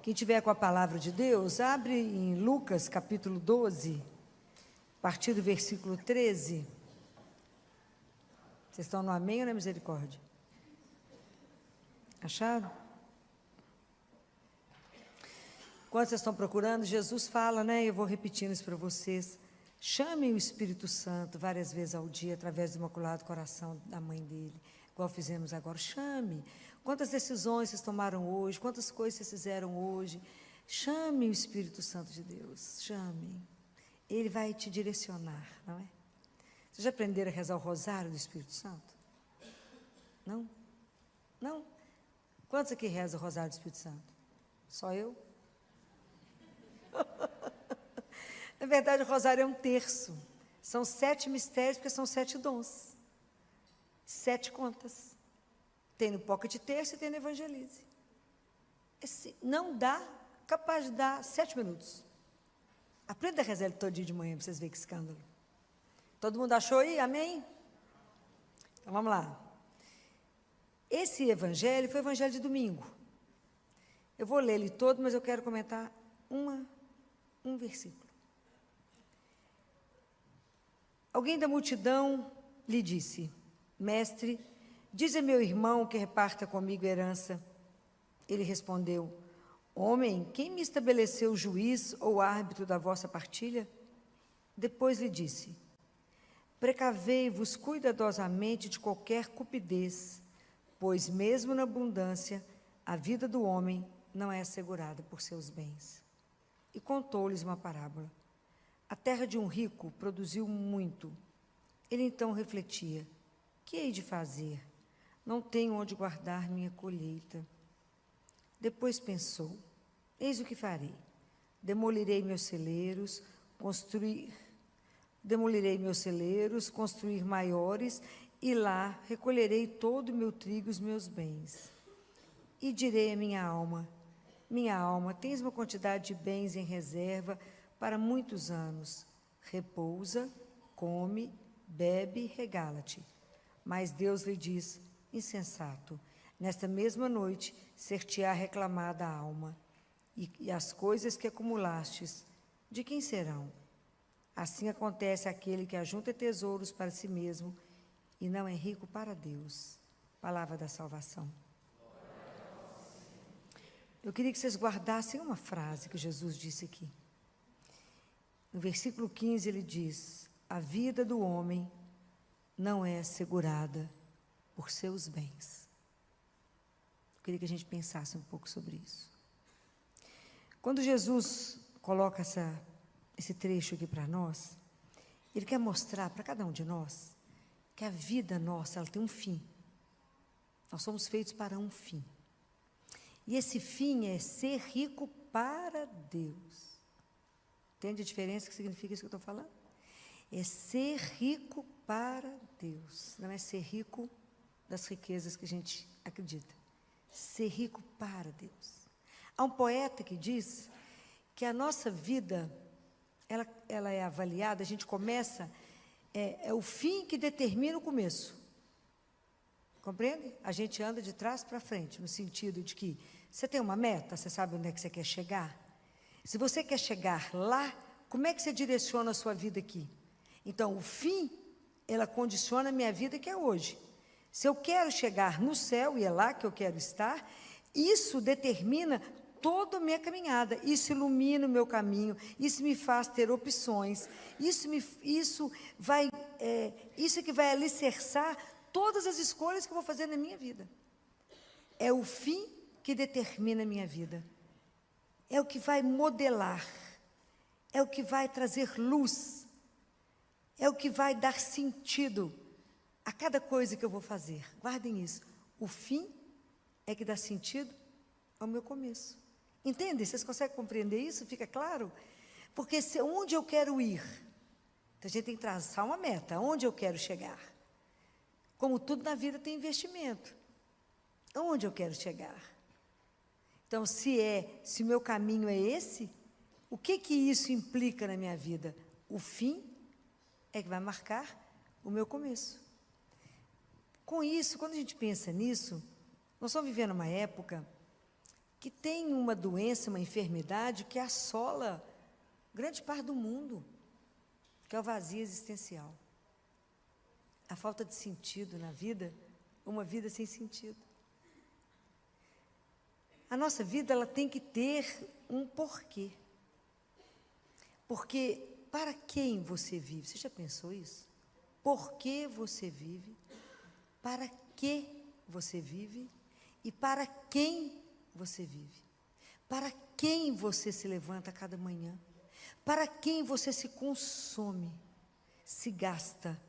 Quem tiver com a palavra de Deus, abre em Lucas capítulo 12, a partir do versículo 13. Vocês estão no amém ou na misericórdia? Acharam? Quando vocês estão procurando, Jesus fala, né? Eu vou repetindo isso para vocês. Chamem o Espírito Santo várias vezes ao dia, através do Imaculado Coração da mãe dele, igual fizemos agora. Chame. Quantas decisões vocês tomaram hoje, quantas coisas vocês fizeram hoje. Chame o Espírito Santo de Deus, chame. Ele vai te direcionar, não é? Vocês já aprenderam a rezar o rosário do Espírito Santo? Não? Não? Quantos aqui rezam o rosário do Espírito Santo? Só eu? Na verdade, o rosário é um terço. São 7 mistérios, porque são 7 dons. 7 contas. Tem no Pocket Terço e tem no Evangelize. Não dá, capaz de dar 7 minutos. Aprenda a rezar ele todo dia de manhã, para vocês verem que escândalo. Todo mundo achou aí? Amém? Então, vamos lá. Esse evangelho foi o evangelho de domingo. Eu vou ler ele todo, mas eu quero comentar um versículo. Alguém da multidão lhe disse: Mestre, diz a meu irmão que reparta comigo a herança. Ele respondeu: Homem, quem me estabeleceu juiz ou árbitro da vossa partilha? Depois lhe disse: Precavei-vos cuidadosamente de qualquer cupidez, pois mesmo na abundância, a vida do homem não é assegurada por seus bens. E contou-lhes uma parábola. A terra de um rico produziu muito. Ele então refletia: que hei de fazer? Não tenho onde guardar minha colheita. Depois pensou: eis o que farei. Demolirei meus celeiros, construir maiores, e lá recolherei todo o meu trigo e os meus bens. E direi à minha alma: minha alma, tens uma quantidade de bens em reserva para muitos anos. Repousa, come, bebe, regala-te. Mas Deus lhe diz: insensato, nesta mesma noite ser-te-á reclamada a alma, e as coisas que acumulastes, de quem serão? Assim acontece àquele que ajunta tesouros para si mesmo e não é rico para Deus. Palavra da salvação. Eu queria que vocês guardassem uma frase que Jesus disse aqui. No versículo 15 ele diz: a vida do homem não é assegurada por seus bens. Eu queria que a gente pensasse um pouco sobre isso. Quando Jesus coloca esse trecho aqui para nós, ele quer mostrar para cada um de nós que a vida nossa, ela tem um fim. Nós somos feitos para um fim. E esse fim é ser rico para Deus. Entende a diferença que significa isso que eu estou falando? É ser rico para Deus. Não é ser rico das riquezas que a gente acredita. Ser rico para Deus. Há um poeta que diz que a nossa vida, ela é avaliada, a gente começa, é o fim que determina o começo. Compreende? A gente anda de trás para frente, no sentido de que você tem uma meta, você sabe onde é que você quer chegar? Se você quer chegar lá, como é que você direciona a sua vida aqui? Então, o fim, ela condiciona a minha vida, que é hoje. Se eu quero chegar no céu, e é lá que eu quero estar, isso determina toda a minha caminhada, isso ilumina o meu caminho, isso me faz ter opções, isso é que vai alicerçar todas as escolhas que eu vou fazer na minha vida. É o fim que determina a minha vida. É o que vai modelar, é o que vai trazer luz, é o que vai dar sentido a cada coisa que eu vou fazer. Guardem isso. O fim é que dá sentido ao meu começo. Entende? Vocês conseguem compreender isso? Fica claro? Porque onde eu quero ir? Então, a gente tem que traçar uma meta. Onde eu quero chegar? Como tudo na vida tem investimento. Onde eu quero chegar? Então, se o meu caminho é esse, o que isso implica na minha vida? O fim é que vai marcar o meu começo. Com isso, quando a gente pensa nisso, nós estamos vivendo uma época que tem uma doença, uma enfermidade que assola grande parte do mundo, que é o vazio existencial. A falta de sentido na vida, uma vida sem sentido. A nossa vida, ela tem que ter um porquê. Porque para quem você vive? Você já pensou isso? Por que você vive? Para que você vive? E para quem você vive? Para quem você se levanta a cada manhã? Para quem você se consome, se gasta,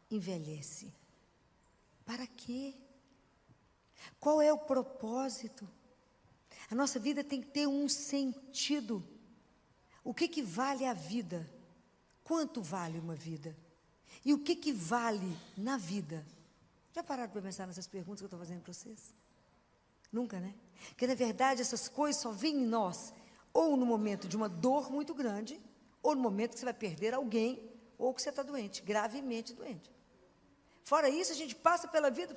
envelhece? Para quê? Qual é o propósito? A nossa vida tem que ter um sentido. O que vale a vida? Quanto vale uma vida? E o que vale na vida? Já pararam para pensar nessas perguntas que eu estou fazendo para vocês? Nunca, né? Porque, na verdade, essas coisas só vêm em nós, ou no momento de uma dor muito grande, ou no momento que você vai perder alguém, ou que você está doente, gravemente doente. Fora isso, a gente passa pela vida.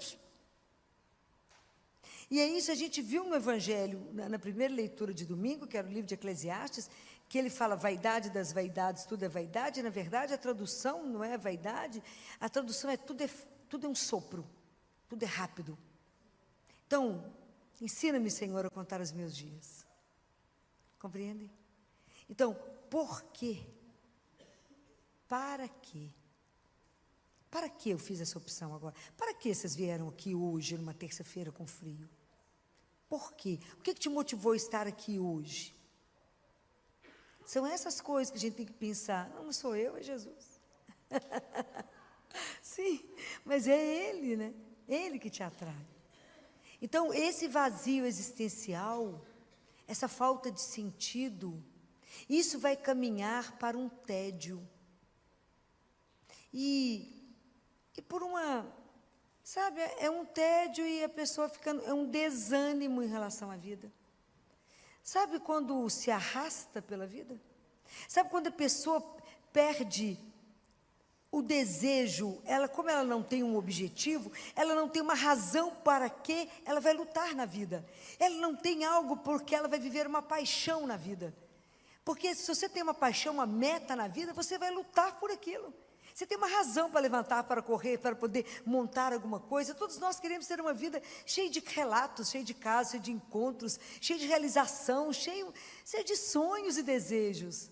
E é isso, a gente viu no Evangelho, na primeira leitura de domingo, que era o livro de Eclesiastes, que ele fala vaidade das vaidades, tudo é vaidade, e na verdade a tradução não é vaidade, a tradução é tudo é um sopro, tudo é rápido. Então, ensina-me, Senhor, a contar os meus dias. Compreendem? Então, por quê? Para quê? Para que eu fiz essa opção agora? Para que vocês vieram aqui hoje, numa terça-feira com frio? Por quê? O que te motivou a estar aqui hoje? São essas coisas que a gente tem que pensar. Não sou eu, é Jesus. Sim, mas é Ele, né? Ele que te atrai. Então, esse vazio existencial, essa falta de sentido, isso vai caminhar para um tédio. E por uma, sabe, é um tédio e a pessoa ficando, é um desânimo em relação à vida. Sabe quando se arrasta pela vida? Sabe quando a pessoa perde o desejo, como ela não tem um objetivo, ela não tem uma razão para que ela vai lutar na vida. Ela não tem algo porque ela vai viver uma paixão na vida. Porque se você tem uma paixão, uma meta na vida, você vai lutar por aquilo. Você tem uma razão para levantar, para correr, para poder montar alguma coisa. Todos nós queremos ter uma vida cheia de relatos, cheia de casos, cheia de encontros, cheia de realização, cheia de sonhos e desejos.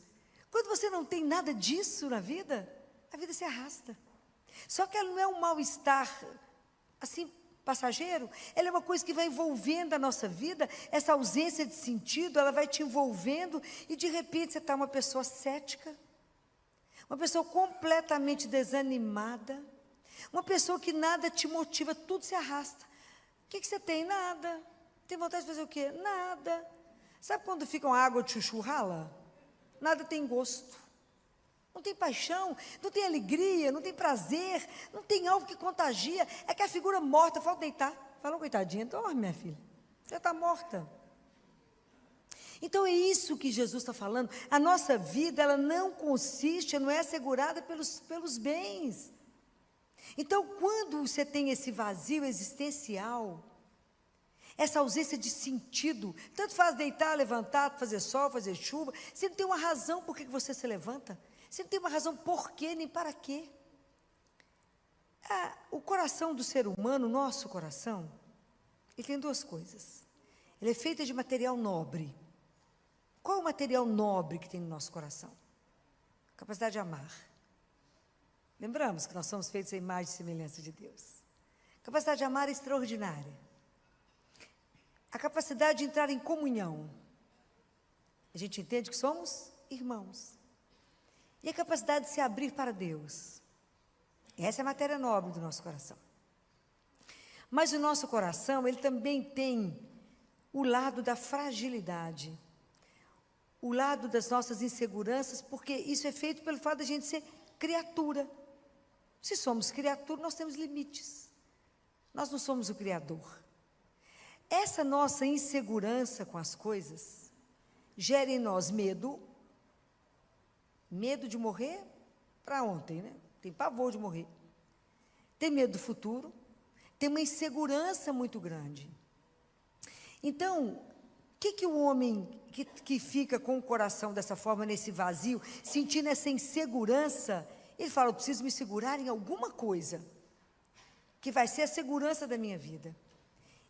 Quando você não tem nada disso na vida, a vida se arrasta. Só que ela não é um mal-estar, assim, passageiro. Ela é uma coisa que vai envolvendo a nossa vida, essa ausência de sentido, ela vai te envolvendo e de repente você está uma pessoa cética, uma pessoa completamente desanimada, uma pessoa que nada te motiva, tudo se arrasta. O que você tem? Nada. Tem vontade de fazer o quê? Nada. Sabe quando fica uma água de chuchu rala? Nada tem gosto. Não tem paixão, não tem alegria, não tem prazer, não tem algo que contagia. É que a figura morta, falta deitar. Fala, coitadinha, dorme, minha filha. Já está morta. Então é isso que Jesus está falando. A nossa vida, ela não consiste, não é assegurada pelos bens. Então, quando você tem esse vazio existencial, essa ausência de sentido, tanto faz deitar, levantar, fazer sol, fazer chuva, você não tem uma razão por que você se levanta. Você não tem uma razão por quê, nem para quê. O coração do ser humano, o nosso coração, ele tem duas coisas. Ele é feito de material nobre. Qual é o material nobre que tem no nosso coração? Capacidade de amar. Lembramos que nós somos feitos à imagem e semelhança de Deus. Capacidade de amar é extraordinária. A capacidade de entrar em comunhão. A gente entende que somos irmãos. E a capacidade de se abrir para Deus. Essa é a matéria nobre do nosso coração. Mas o nosso coração, ele também tem o lado da fragilidade, o lado das nossas inseguranças, porque isso é feito pelo fato de a gente ser criatura. Se somos criatura, nós temos limites. Nós não somos o Criador. Essa nossa insegurança com as coisas gera em nós medo de morrer para ontem, né? Tem pavor de morrer. Tem medo do futuro, tem uma insegurança muito grande. Então, que o homem que fica com o coração dessa forma, nesse vazio, sentindo essa insegurança, ele fala, eu preciso me segurar em alguma coisa, que vai ser a segurança da minha vida.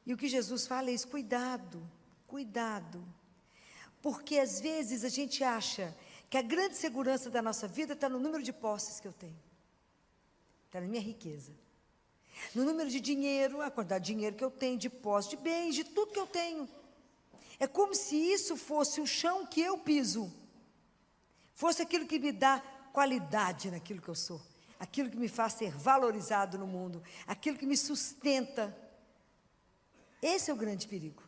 E o que Jesus fala é isso, cuidado, cuidado. Porque às vezes a gente acha que a grande segurança da nossa vida está no número de posses que eu tenho. Está na minha riqueza. No número de dinheiro, a quantidade de dinheiro que eu tenho, de posse, de bens, de tudo que eu tenho. É como se isso fosse o chão que eu piso. Fosse aquilo que me dá qualidade naquilo que eu sou. Aquilo que me faz ser valorizado no mundo. Aquilo que me sustenta. Esse é o grande perigo.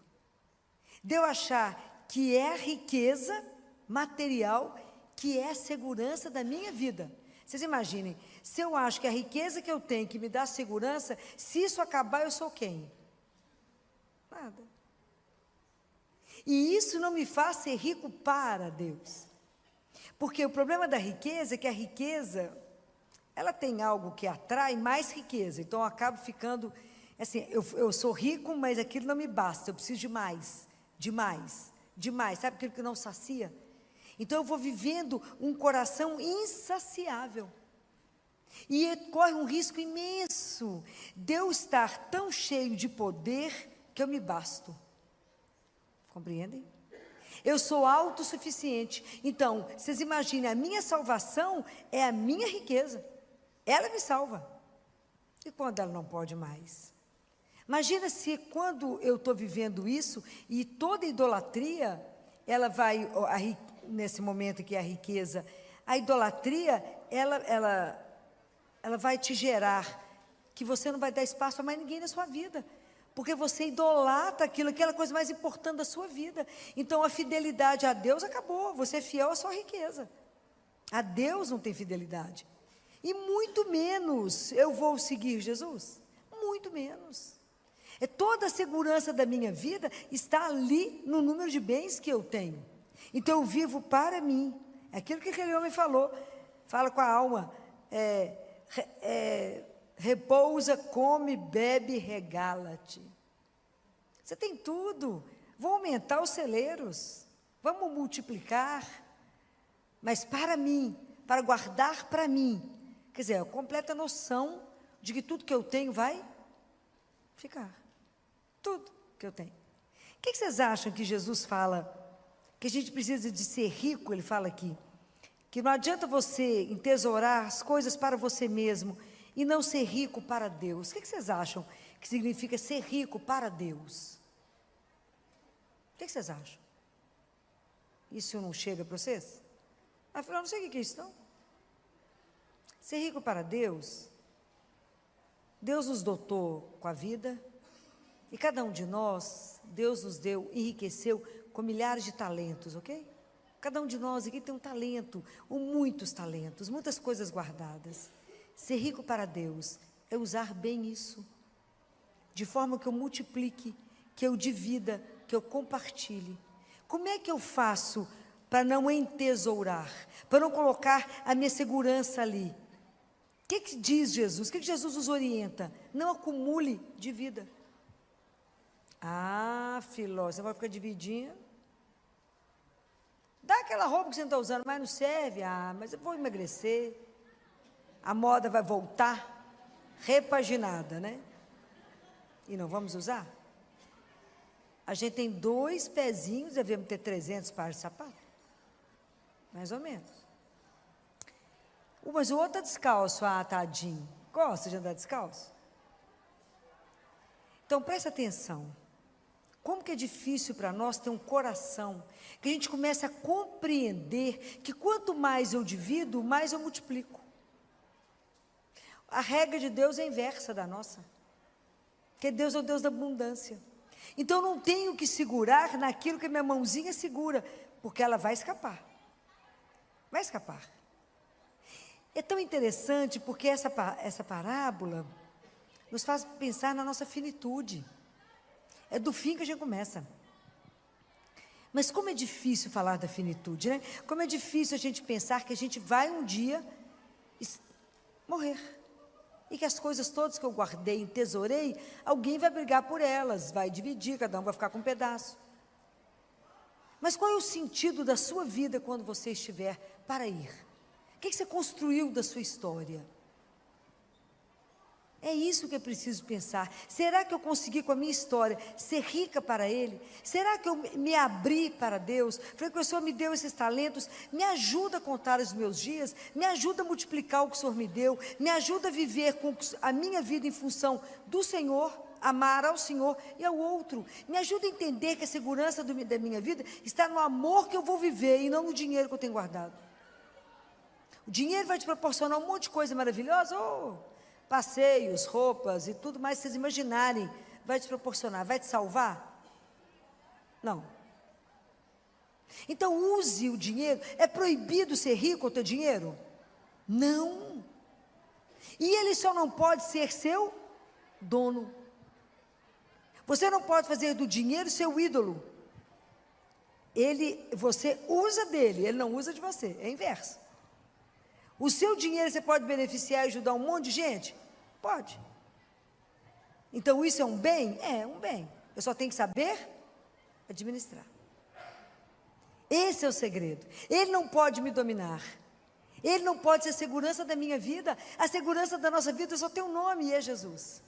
De eu achar que é a riqueza material, que é a segurança da minha vida. Vocês imaginem, se eu acho que a riqueza que eu tenho, que me dá segurança, se isso acabar, eu sou quem? Nada. E isso não me faz ser rico para Deus. Porque o problema da riqueza é que a riqueza, ela tem algo que atrai mais riqueza. Então, eu acabo ficando, assim, eu sou rico, mas aquilo não me basta. Eu preciso de mais, de mais, de mais. Sabe aquilo que não sacia? Então, eu vou vivendo um coração insaciável. E corre um risco imenso de eu estar tão cheio de poder que eu me basto. Compreendem? Eu sou autossuficiente. Então, vocês imaginem, a minha salvação é a minha riqueza. Ela me salva. E quando ela não pode mais? Imagina se quando eu estou vivendo isso, e toda idolatria, ela vai, nesse momento que é a riqueza, a idolatria, ela vai te gerar que você não vai dar espaço a mais ninguém na sua vida. Porque você idolatra aquela coisa mais importante da sua vida. Então, a fidelidade a Deus acabou. Você é fiel à sua riqueza. A Deus não tem fidelidade. E muito menos eu vou seguir Jesus. Muito menos. Toda a segurança da minha vida está ali no número de bens que eu tenho. Então, eu vivo para mim. É aquilo que aquele homem falou. Fala com a alma. Repousa, come, bebe, regala-te. Você tem tudo. Vou aumentar os celeiros. Vamos multiplicar. Mas para mim, para guardar para mim. Quer dizer, a completa noção de que tudo que eu tenho vai ficar. Tudo que eu tenho. O que vocês acham que Jesus fala? Que a gente precisa de ser rico, ele fala aqui. Que não adianta você entesourar as coisas para você mesmo e não ser rico para Deus. O que vocês acham que significa ser rico para Deus? O que vocês acham? Isso não chega para vocês? Afinal, eu não sei o que é isso, não. Ser rico para Deus, Deus nos dotou com a vida, e cada um de nós, Deus nos deu, enriqueceu com milhares de talentos, ok? Cada um de nós aqui tem um talento, ou muitos talentos, muitas coisas guardadas. Ser rico para Deus é usar bem isso, de forma que eu multiplique, que eu divida, que eu compartilhe. Como é que eu faço para não entesourar, para não colocar a minha segurança ali? O que diz Jesus? O que Jesus nos orienta? Não acumule de vida. Ah, filó, você vai ficar dividindo? Dá aquela roupa que você não está usando, mas não serve. Ah, mas eu vou emagrecer. A moda vai voltar, repaginada, né? E não vamos usar? A gente tem 2 pezinhos, devemos ter 300 pares de sapato. Mais ou menos. Mas o outro está descalço, tadinho. Gosta de andar descalço? Então, presta atenção. Como que é difícil para nós ter um coração, que a gente começa a compreender que quanto mais eu divido, mais eu multiplico. A regra de Deus é inversa da nossa. Porque Deus é o Deus da abundância. Então, eu não tenho que segurar naquilo que a minha mãozinha segura, porque ela vai escapar. Vai escapar. É tão interessante, porque essa parábola nos faz pensar na nossa finitude. É do fim que a gente começa. Mas como é difícil falar da finitude, né? Como é difícil a gente pensar que a gente vai um dia morrer. E que as coisas todas que eu guardei, entesourei, alguém vai brigar por elas, vai dividir, cada um vai ficar com um pedaço. Mas qual é o sentido da sua vida quando você estiver para ir? O que você construiu da sua história? É isso que é preciso pensar. Será que eu consegui com a minha história ser rica para Ele? Será que eu me abri para Deus? Falei que o Senhor me deu esses talentos, me ajuda a contar os meus dias, me ajuda a multiplicar o que o Senhor me deu, me ajuda a viver com a minha vida em função do Senhor, amar ao Senhor e ao outro. Me ajuda a entender que a segurança da minha vida está no amor que eu vou viver e não no dinheiro que eu tenho guardado. O dinheiro vai te proporcionar um monte de coisa maravilhosa, passeios, roupas e tudo mais que vocês imaginarem, vai te proporcionar, vai te salvar? Não. Então use o dinheiro. É proibido ser rico com o teu dinheiro? Não. E ele só não pode ser seu dono. Você não pode fazer do dinheiro seu ídolo. Você usa dele, ele não usa de você, é inverso. O seu dinheiro você pode beneficiar e ajudar um monte de gente? Pode. Então isso é um bem? É um bem. Eu só tenho que saber administrar. Esse é o segredo. Ele não pode me dominar. Ele não pode ser a segurança da minha vida. A segurança da nossa vida só tem um nome e é Jesus.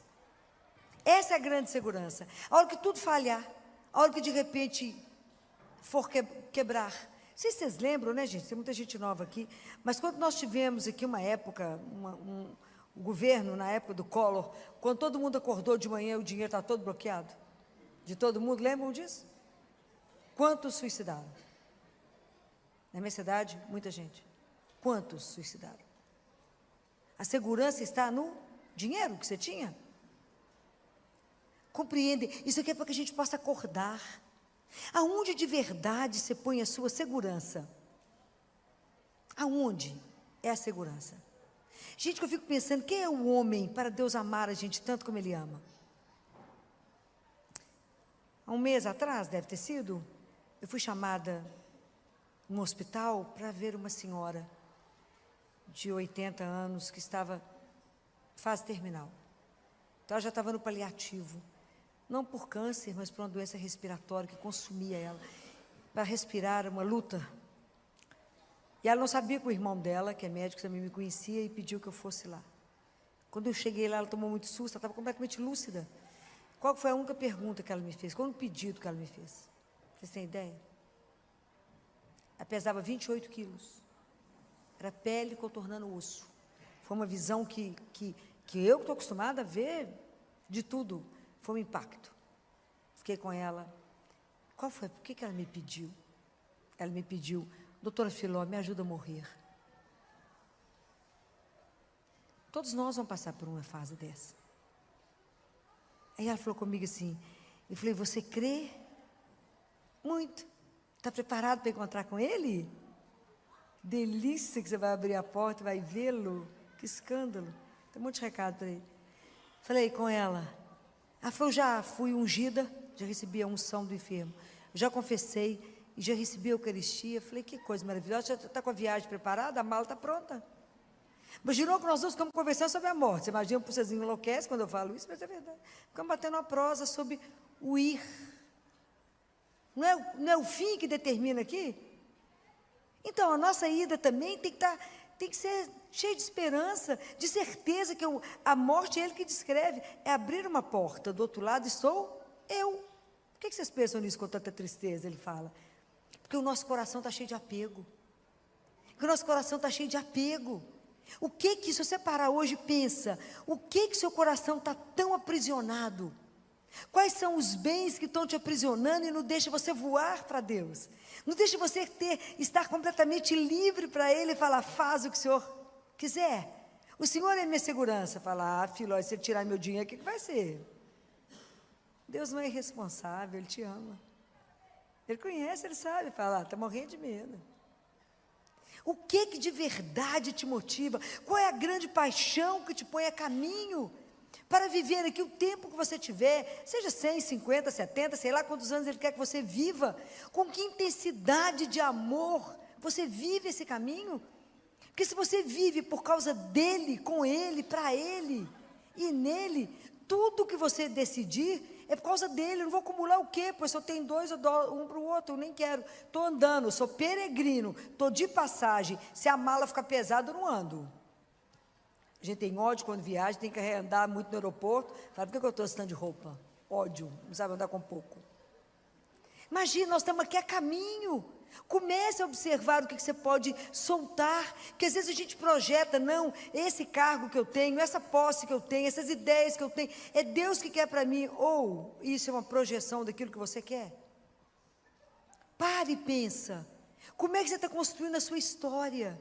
Essa é a grande segurança. A hora que tudo falhar, a hora que de repente for quebrar. Não sei se vocês lembram, né, gente? Tem muita gente nova aqui. Mas quando nós tivemos aqui uma época, o governo, na época do Collor, quando todo mundo acordou de manhã, o dinheiro estava todo bloqueado. De todo mundo, lembram disso? Quantos suicidaram? Na minha cidade, muita gente. Quantos suicidaram? A segurança está no dinheiro que você tinha. Compreende? Isso aqui é para que a gente possa acordar. Aonde de verdade você põe a sua segurança? Aonde é a segurança? Gente, que eu fico pensando, quem é o homem para Deus amar a gente tanto como Ele ama? Há um mês atrás, deve ter sido, eu fui chamada no hospital para ver uma senhora de 80 anos que estava em fase terminal. Então, ela já estava no paliativo. Não por câncer, mas por uma doença respiratória que consumia ela. Para respirar, uma luta. E ela não sabia que o irmão dela, que é médico, também me conhecia e pediu que eu fosse lá. Quando eu cheguei lá, ela tomou muito susto, ela estava completamente lúcida. Qual foi a única pergunta que ela me fez? Qual o pedido que ela me fez? Vocês têm ideia? Ela pesava 28 quilos. Era pele contornando o osso. Foi uma visão que eu estou acostumada a ver de tudo. Foi um impacto. Fiquei com ela. Qual foi? Por que ela me pediu? Ela me pediu, doutora Filó, me ajuda a morrer. Todos nós vamos passar por uma fase dessa. Aí ela falou comigo assim, eu falei, você crê? Muito. Está preparado para encontrar com ele? Delícia que você vai abrir a porta e vai vê-lo. Que escândalo. Tem um monte de recado para ele. Falei com ela. Ela falou, já fui ungida, já recebi a unção do enfermo. Já confessei e já recebi a Eucaristia. Falei, que coisa maravilhosa. Já está com a viagem preparada? A mala está pronta. Imaginou que nós dois ficamos conversando sobre a morte. Você imagina, vocês enlouquecem quando eu falo isso, mas é verdade. Ficamos batendo uma prosa sobre o ir. Não é o fim que determina aqui? Então, a nossa ida também tem que ser cheia de esperança, de certeza que a morte é Ele que descreve. É abrir uma porta, do outro lado estou eu. Por que vocês pensam nisso com tanta tristeza? Ele fala. Porque o nosso coração está cheio de apego. Porque o nosso coração está cheio de apego. O que se você parar hoje e pensa, o que seu coração está tão aprisionado? Quais são os bens que estão te aprisionando e não deixam você voar para Deus? Não deixa você estar completamente livre para Ele e falar, faz o que o Senhor quiser. O Senhor é minha segurança. Falar, filho, se Ele tirar meu dinheiro, o que vai ser? Deus não é irresponsável, Ele te ama. Ele conhece, Ele sabe. Fala, está morrendo de medo. O que de verdade te motiva? Qual é a grande paixão que te põe a caminho para viver aqui o tempo que você tiver, seja 100, 50, 70, sei lá quantos anos Ele quer que você viva, com que intensidade de amor você vive esse caminho? Porque se você vive por causa dEle, com Ele, para Ele e nele, tudo que você decidir, é por causa dele. Eu não vou acumular o quê? Pois se eu tenho dois, eu dou um para o outro. Eu nem quero. Estou andando, eu sou peregrino, estou de passagem. Se a mala ficar pesada, eu não ando. A gente tem ódio quando viaja, tem que andar muito no aeroporto. Fala, por que eu estou assim de roupa? Ódio, não sabe andar com pouco. Imagina, nós estamos aqui a caminho. Comece a observar o que você pode soltar, que às vezes a gente projeta, não, esse cargo que eu tenho, essa posse que eu tenho, essas ideias que eu tenho, é Deus que quer para mim, ou isso é uma projeção daquilo que você quer? Pare e pensa, como é que você está construindo a sua história?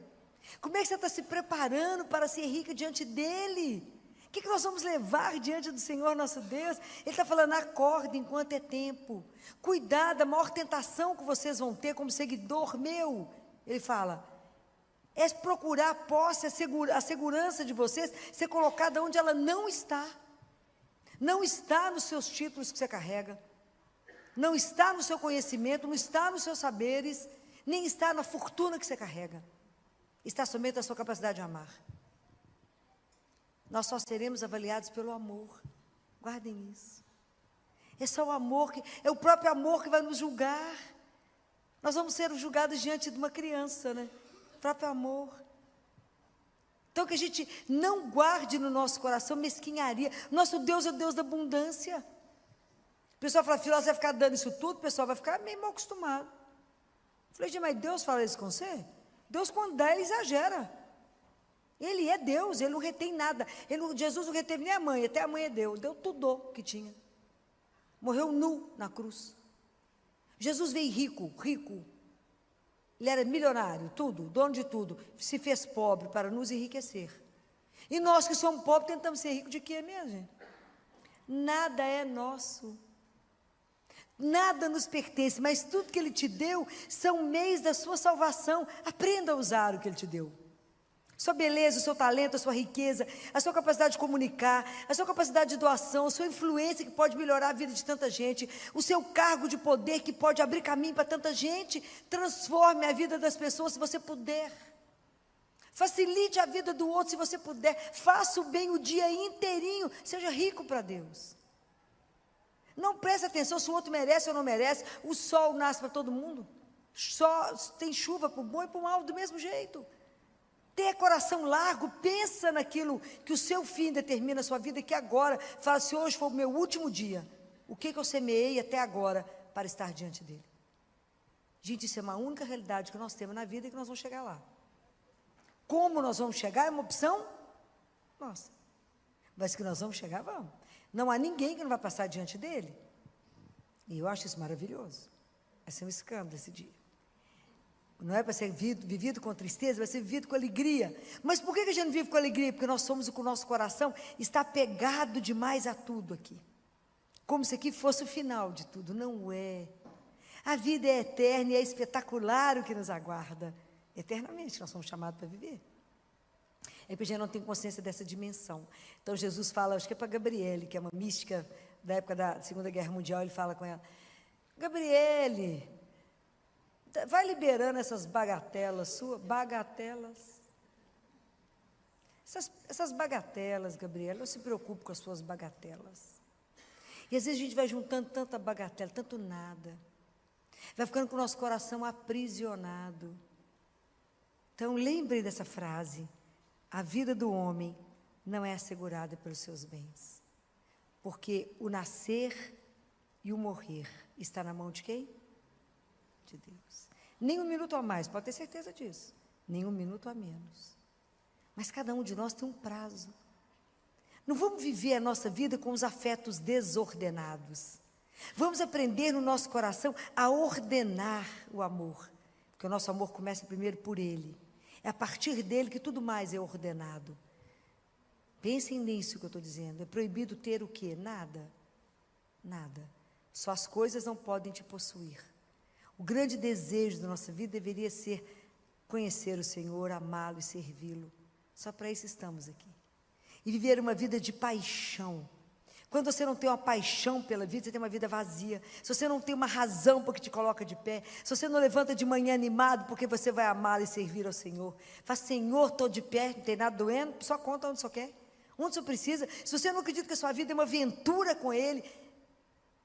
Como é que você está se preparando para ser rica diante dEle? O que nós vamos levar diante do Senhor nosso Deus? Ele está falando, acorda enquanto é tempo. Cuidado, a maior tentação que vocês vão ter como seguidor meu. Ele fala, é procurar a posse, a segurança de vocês, ser colocada onde ela não está. Não está nos seus títulos que você carrega. Não está no seu conhecimento, não está nos seus saberes, nem está na fortuna que você carrega. Está somente na sua capacidade de amar. Nós só seremos avaliados pelo amor. Guardem isso. É só o amor, é o próprio amor que vai nos julgar. Nós vamos ser julgados diante de uma criança, né? O próprio amor. Então que a gente não guarde no nosso coração mesquinharia. Nosso Deus é o Deus da abundância. O pessoal fala, filho, você vai ficar dando isso tudo, o pessoal vai ficar meio mal acostumado. Eu falei, gente, mas Deus fala isso com você? Deus, quando dá, Ele exagera. Ele é Deus, Ele não retém nada. Jesus não reteve nem a mãe, até a mãe deu tudo que tinha. Morreu nu na cruz. Jesus veio rico. Ele era milionário, tudo, dono de tudo. Se fez pobre para nos enriquecer. E nós que somos pobres tentamos ser ricos de quê mesmo, gente? Nada é nosso. Nada nos pertence, mas tudo que Ele te deu são meios da sua salvação. Aprenda a usar o que Ele te deu. Sua beleza, o seu talento, a sua riqueza, a sua capacidade de comunicar, a sua capacidade de doação, a sua influência que pode melhorar a vida de tanta gente, o seu cargo de poder que pode abrir caminho para tanta gente. Transforme a vida das pessoas se você puder. Facilite a vida do outro se você puder. Faça o bem o dia inteirinho. Seja rico para Deus. Não preste atenção se o outro merece ou não merece. O sol nasce para todo mundo. Só tem chuva para o bom e para o mal do mesmo jeito. Tenha coração largo, pensa naquilo que o seu fim determina a sua vida, que agora, fala, se hoje for o meu último dia, o que eu semeei até agora para estar diante dele? Gente, isso é uma única realidade que nós temos na vida e que nós vamos chegar lá. Como nós vamos chegar é uma opção nossa. Mas que nós vamos chegar, vamos. Não há ninguém que não vai passar diante dele. E eu acho isso maravilhoso. Vai ser um escândalo esse dia. Não é para ser vivido com tristeza, vai ser vivido com alegria. Mas por que a gente não vive com alegria? Porque nós somos com o nosso coração está pegado demais a tudo aqui. Como se aqui fosse o final de tudo. Não é. A vida é eterna e é espetacular o que nos aguarda. Eternamente nós somos chamados para viver. É porque a gente não tem consciência dessa dimensão. Então Jesus fala, acho que é para Gabriele, que é uma mística da época da Segunda Guerra Mundial, ele fala com ela, Gabriele, vai liberando essas bagatelas suas, essas bagatelas, Gabriela, não se preocupe com as suas bagatelas. E às vezes a gente vai juntando tanta bagatela, tanto nada, vai ficando com o nosso coração aprisionado. Então lembrem dessa frase, a vida do homem não é assegurada pelos seus bens, porque o nascer e o morrer está na mão de quem? De Deus. Nem um minuto a mais, pode ter certeza disso. Nem um minuto a menos. Mas cada um de nós tem um prazo. Não vamos viver a nossa vida com os afetos desordenados. Vamos aprender no nosso coração a ordenar o amor. Porque o nosso amor começa primeiro por Ele. É a partir dele que tudo mais é ordenado. Pensem nisso que eu estou dizendo. É proibido ter o quê? Nada. Nada. Só as coisas não podem te possuir. O grande desejo da nossa vida deveria ser conhecer o Senhor, amá-lo e servi-lo. Só para isso estamos aqui. E viver uma vida de paixão. Quando você não tem uma paixão pela vida, você tem uma vida vazia. Se você não tem uma razão porque te coloca de pé, se você não levanta de manhã animado porque você vai amá-lo e servir ao Senhor. Faz, Senhor, estou de pé, não tem nada doendo, só conta onde só quer. Onde você precisa. Se você não acredita que a sua vida é uma aventura com Ele,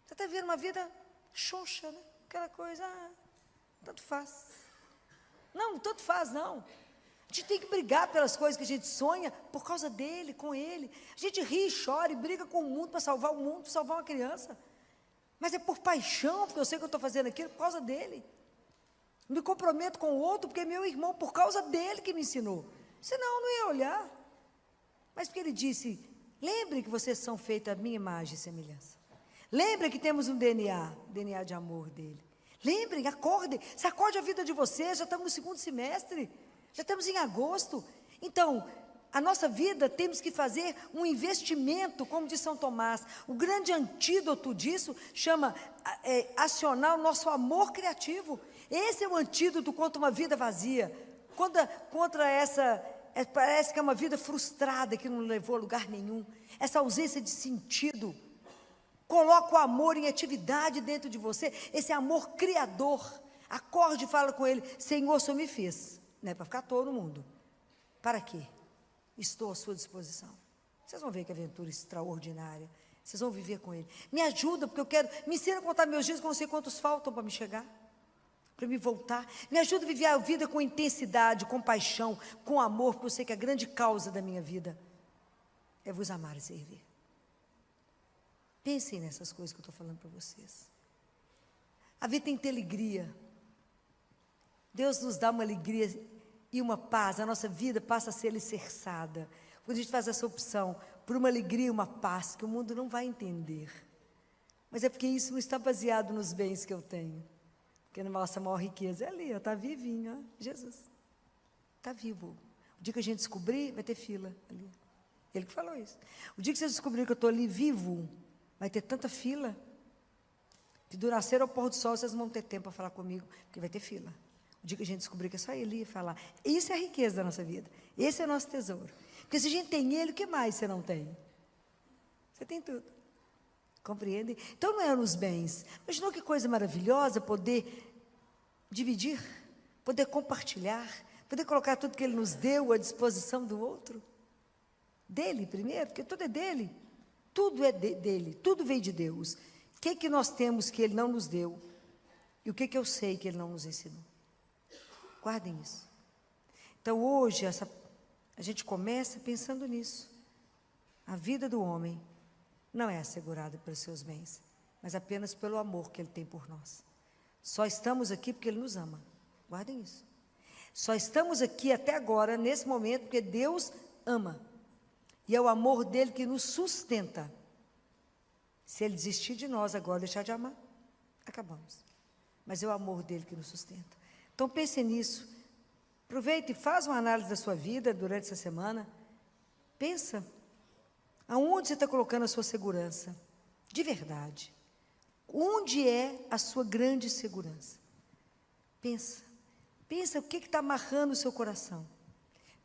Você está vivendo uma vida xoxa, né? Aquela coisa, tanto faz. Não, tanto faz, não. A gente tem que brigar pelas coisas que a gente sonha por causa dele, com ele. A gente ri, chora e briga com o mundo para salvar o mundo, para salvar uma criança. Mas é por paixão, porque eu sei que eu estou fazendo aquilo por causa dele. Me comprometo com o outro porque é meu irmão, por causa dele que me ensinou. Senão eu não ia olhar. Mas porque ele disse, lembre que vocês são feitos à minha imagem e semelhança. Lembre que temos um DNA de amor dele. Lembrem, acordem, se acorde a vida de vocês, já estamos no segundo semestre, já estamos em agosto. Então, a nossa vida temos que fazer um investimento, como diz São Tomás. O grande antídoto disso chama acionar o nosso amor criativo. Esse é o antídoto contra uma vida vazia, contra essa, parece que é uma vida frustrada, que não levou a lugar nenhum, essa ausência de sentido. Coloca o amor em atividade dentro de você, esse amor criador. Acorde e fala com ele, Senhor, o Senhor me fez. Não é para ficar todo mundo. Para quê? Estou à sua disposição. Vocês vão ver que aventura extraordinária. Vocês vão viver com ele. Me ajuda, porque eu quero, me ensina a contar meus dias, que eu não sei quantos faltam para me chegar. Para me voltar. Me ajuda a viver a vida com intensidade, com paixão, com amor, porque eu sei que a grande causa da minha vida é vos amar e servir. Pensem nessas coisas que eu estou falando para vocês. A vida tem que ter alegria. Deus nos dá uma alegria e uma paz. A nossa vida passa a ser alicerçada. Quando a gente faz essa opção por uma alegria e uma paz que o mundo não vai entender. Mas é porque isso não está baseado nos bens que eu tenho. Porque a nossa maior riqueza é ali, está vivinho, ó, Jesus. Está vivo. O dia que a gente descobrir, vai ter fila ali. Ele que falou isso. O dia que vocês descobrirem que eu estou ali vivo, vai ter tanta fila, que do nascer ao pôr do sol, vocês não vão ter tempo para falar comigo, porque vai ter fila. O dia que a gente descobrir que é só ele falar. Isso é a riqueza da nossa vida. Esse é o nosso tesouro. Porque se a gente tem ele, o que mais você não tem? Você tem tudo. Compreende? Então não é nos bens. Imaginou que coisa maravilhosa poder dividir, poder compartilhar, poder colocar tudo que ele nos deu à disposição do outro? Dele primeiro, porque tudo é dele. Tudo é dele, tudo veio de Deus. O que nós temos que ele não nos deu? E o que eu sei que ele não nos ensinou? Guardem isso. Então hoje, a gente começa pensando nisso. A vida do homem não é assegurada pelos seus bens, mas apenas pelo amor que ele tem por nós. Só estamos aqui porque ele nos ama. Guardem isso. Só estamos aqui até agora, nesse momento, porque Deus ama. E é o amor dele que nos sustenta. Se ele desistir de nós agora, deixar de amar, acabamos. Mas é o amor dele que nos sustenta. Então pense nisso. Aproveite e faz uma análise da sua vida durante essa semana. Pensa. Aonde você está colocando a sua segurança? De verdade. Onde é a sua grande segurança? Pensa. Pensa o que está amarrando o seu coração.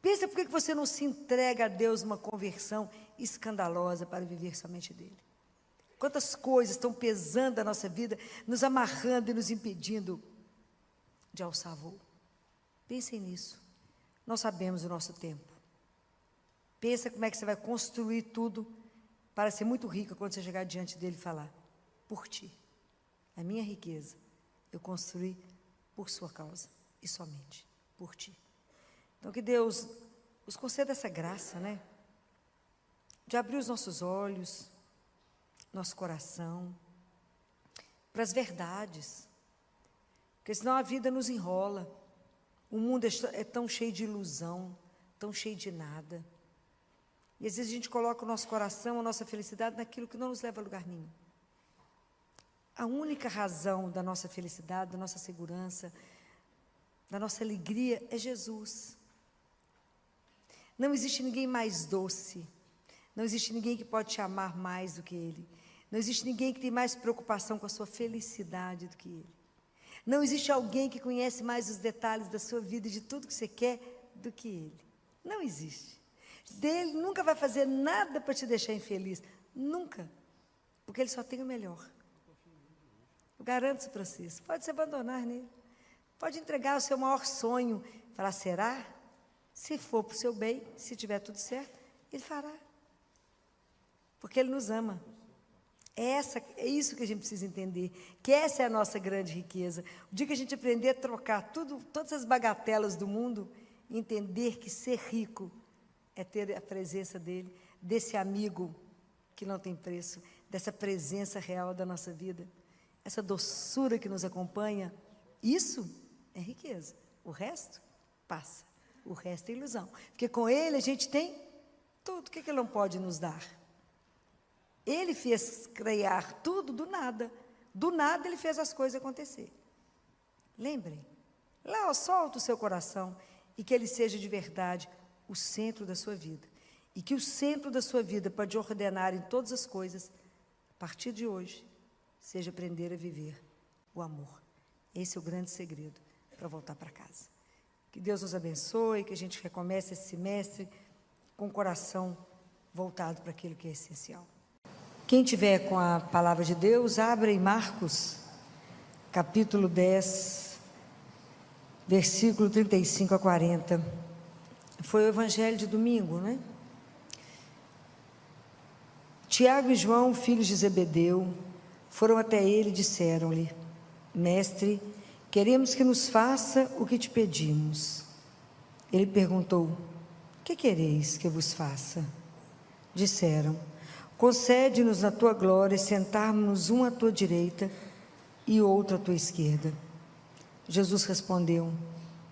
Pensa por que você não se entrega a Deus numa conversão escandalosa para viver somente dele. Quantas coisas estão pesando a nossa vida, nos amarrando e nos impedindo de alçar voo. Pensem nisso. Nós sabemos o nosso tempo. Pensa como é que você vai construir tudo para ser muito rica quando você chegar diante dele e falar, por ti, a minha riqueza, eu construí por sua causa e somente por ti. Então, que Deus nos conceda essa graça, né? De abrir os nossos olhos, nosso coração, para as verdades. Porque senão a vida nos enrola. O mundo é tão cheio de ilusão, tão cheio de nada. E às vezes a gente coloca o nosso coração, a nossa felicidade naquilo que não nos leva a lugar nenhum. A única razão da nossa felicidade, da nossa segurança, da nossa alegria é Jesus. Não existe ninguém mais doce. Não existe ninguém que pode te amar mais do que Ele. Não existe ninguém que tem mais preocupação com a sua felicidade do que Ele. Não existe alguém que conhece mais os detalhes da sua vida e de tudo que você quer do que Ele. Não existe. Ele nunca vai fazer nada para te deixar infeliz. Nunca. Porque Ele só tem o melhor. Eu garanto isso para vocês. Pode se abandonar nele. Pode entregar o seu maior sonho. Falar, será? Se for para o seu bem, se tiver tudo certo, Ele fará. Porque Ele nos ama. É isso que a gente precisa entender, que essa é a nossa grande riqueza. O dia que a gente aprender a trocar todas as bagatelas do mundo, entender que ser rico é ter a presença dele, desse amigo que não tem preço, dessa presença real da nossa vida, essa doçura que nos acompanha, isso é riqueza. O resto passa, o resto é ilusão. Porque com ele a gente tem tudo. O que ele não pode nos dar? Ele fez criar tudo do nada. Do nada ele fez as coisas acontecer. Lembrem, lá solta o seu coração e que ele seja de verdade o centro da sua vida. E que o centro da sua vida, para te ordenar em todas as coisas, a partir de hoje, seja aprender a viver o amor. Esse é o grande segredo para voltar para casa. Que Deus nos abençoe, que a gente recomece esse semestre com o coração voltado para aquilo que é essencial. Quem tiver com a palavra de Deus, abra em Marcos, capítulo 10, versículo 35 a 40. Foi o evangelho de domingo, né? Tiago e João, filhos de Zebedeu, foram até ele e disseram-lhe: Mestre, queremos que nos faça o que te pedimos. Ele perguntou: que quereis que eu vos faça? Disseram: concede-nos na tua glória sentarmos-nos um à tua direita e outro à tua esquerda. Jesus respondeu: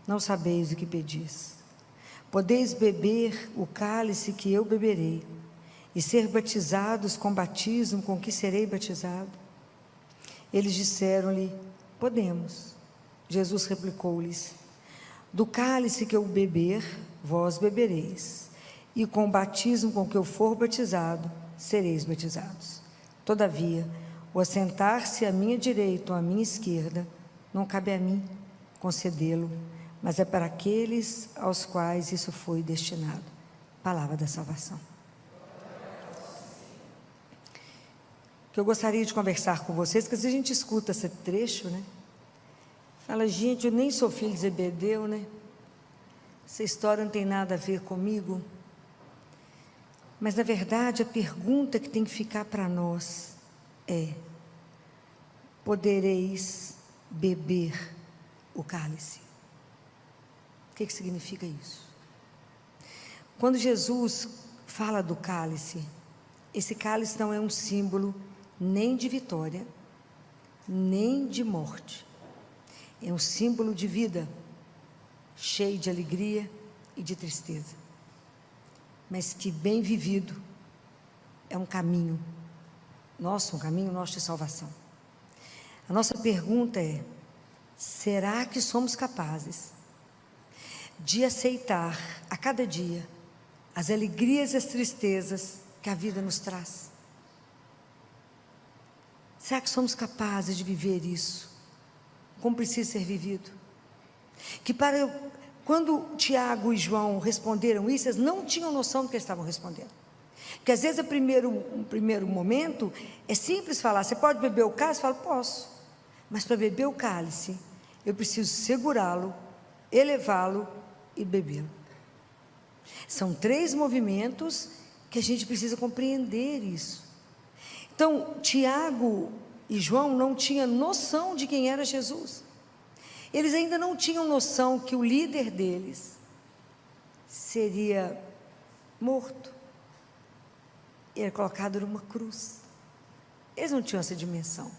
não sabeis o que pedis. Podeis beber o cálice que eu beberei e ser batizados com o batismo com que serei batizado? Eles disseram-lhe: podemos. Jesus replicou-lhes: do cálice que eu beber, vós bebereis, e com o batismo com que eu for batizado, sereis batizados. Todavia, o assentar-se à minha direita ou à minha esquerda, não cabe a mim concedê-lo, mas é para aqueles aos quais isso foi destinado. Palavra da salvação. Que eu gostaria de conversar com vocês, que às vezes a gente escuta esse trecho, né? Fala, gente, eu nem sou filho de Zebedeu, né? Essa história não tem nada a ver comigo. Mas, na verdade, a pergunta que tem que ficar para nós é: podereis beber o cálice? O que significa isso? Quando Jesus fala do cálice, esse cálice não é um símbolo nem de vitória, nem de morte. É um símbolo de vida, cheio de alegria e de tristeza, mas que, bem vivido, é um caminho nosso de salvação. A nossa pergunta é: será que somos capazes de aceitar a cada dia as alegrias e as tristezas que a vida nos traz? Será que somos capazes de viver isso como precisa ser vivido? Que quando Tiago e João responderam isso, eles não tinham noção do que eles estavam respondendo. Porque às vezes um primeiro momento é simples falar: você pode beber o cálice? Fala: posso. Mas para beber o cálice, eu preciso segurá-lo, elevá-lo e bebê-lo. São 3 movimentos que a gente precisa compreender isso. Então, Tiago e João não tinham noção de quem era Jesus. Eles ainda não tinham noção que o líder deles seria morto, era colocado numa cruz. Eles não tinham essa dimensão.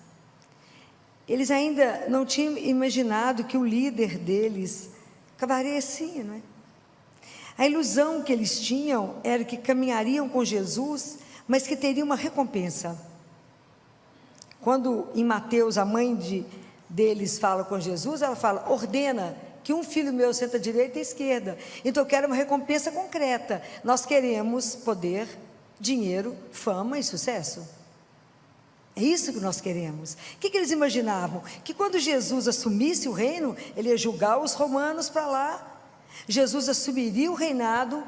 Eles ainda não tinham imaginado que o líder deles acabaria assim, não é? A ilusão que eles tinham era que caminhariam com Jesus, mas que teriam uma recompensa. Quando em Mateus a mãe deles fala com Jesus, ela fala: ordena que um filho meu senta à direita e à esquerda. Então eu quero uma recompensa concreta. Nós queremos poder, dinheiro, fama e sucesso. É isso que nós queremos. O que eles imaginavam? Que quando Jesus assumisse o reino, ele ia julgar os romanos para lá. Jesus assumiria o reinado,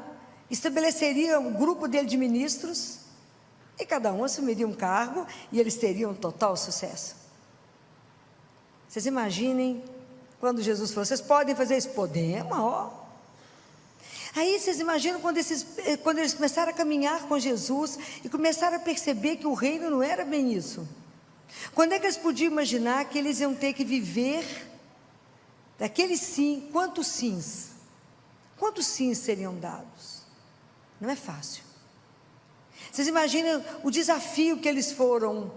estabeleceria um grupo dele de ministros, e cada um assumiria um cargo, e eles teriam total sucesso. Vocês imaginem quando Jesus falou: vocês podem fazer isso? Podemos, ó. Aí vocês imaginam quando eles começaram a caminhar com Jesus e começaram a perceber que o reino não era bem isso. Quando é que eles podiam imaginar que eles iam ter que viver daquele sim? Quantos sims? Quantos sims seriam dados? Não é fácil. Vocês imaginam o desafio que eles foram